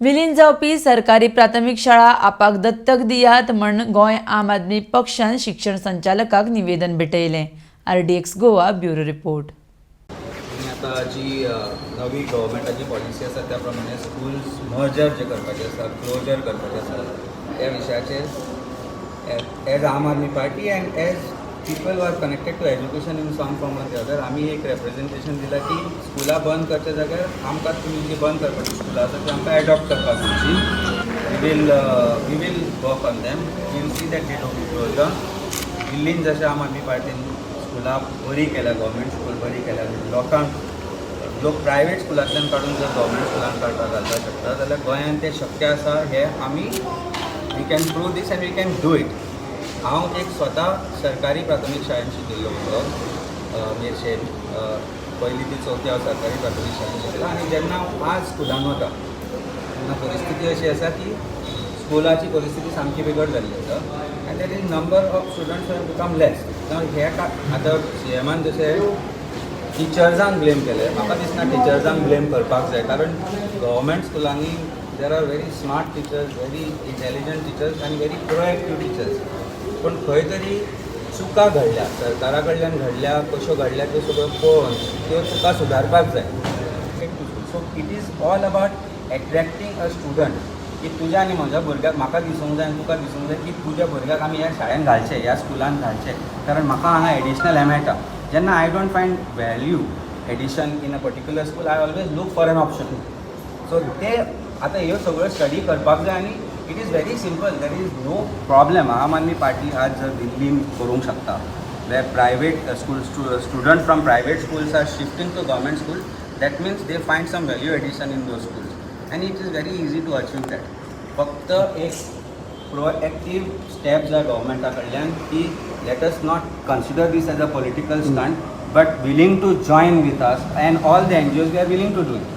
विलीन जावपी सरकारी प्राथमीक शाळा आपाक दत्तक दियात म्हण गोंय आम आदमी पक्षान शिक्षण संचालकाक निवेदन भेटयलें. RDX Goa bureau report. आता जी नवी गव्हर्मेंटाची पॉलिसी आसा त्या प्रमाणे स्कूल्स मर्जर जे करपाचे आसा, क्लोजर करपाचे आसा, त्या विशयाचेर as Aam Aadmi Party and as people are connected to education in some form or the other आमी एक रेप्रेजेंटेशन दिलां की स्कुलां बंद करच्या जाग्यार आमकां तुमी जी बंद करपाची स्कुलां आसा ती आमकां एडॉप्ट करपाक तुमची we will work on them. We will see that they don't close down. दिल्लीन जशें आम आदमी पार्टीन स्कुलां बरी केल्या, गव्हर्मेंट स्कूल बरी केल्या, लोक प्रायवेट स्कुलांतल्यान काडून जर गव्हर्मेंट स्कुलान घालपाक शकता जाल्यार गोंयांत तें शक्य आसा. हे आमी we can prove this and we can do it. हांव एक स्वता सरकारी प्राथमीक शाळेंत शिकिल्लो भुरगो मेर्शेन. पयली ती चवथी हांव सरकारी प्राथमीक शाळेंत शिकलो आनी जेन्ना हांव आज स्कुलान वता तेन्ना परिस्थिती अशी आसा की स्कुलाची परिस्थिती सामकी बिगड जाल्ली आसा आनी that is number of students have become less. हे आतां CMान जशें टिचर्सांक ब्लेम केलें, म्हाका दिसना टिचर्सांक ब्लेम करपाक जाय, कारण गव्हर्मेंट स्कुलांनी there are very smart teachers, very intelligent teachers आनी व्हेरी प्रोएक्टीव टिचर्स. पण खंय तरी चुका घडल्या, सरकारा कडल्यान घडल्या, कश्यो घडल्या त्यो सगळ्यो पळोवन त्यो चुका सुदारपाक जाय. So it is all about attracting a student की तुज्या आनी म्हज्या भुरग्याक म्हाका दिसूंक जाय आनी तुका दिसूंक जाय की तुज्या भुरग्याक आमी ह्या शाळेंत घालचें, ह्या स्कुलान घालचें, कारण म्हाका हांगा एडिशनल हें मेळटा. जेन्ना I don't find value addition in a particular school I always look for an option. So ते आतां ह्यो सगळ्यो स्टडी करपाक जाय आनी it is very simple. There is no problem. Aam Aadmi Party आज जर दिल्लीन करूंक शकता where private school student from private schools are shifting to government school, that means they find some value addition in those schools and it is very easy to achieve that. फक्त एक proactive step जर गव्हर्मेंटा कडल्यान की let us not consider this as a political stunt but willing to join with us and all the NGOs we are willing to do it.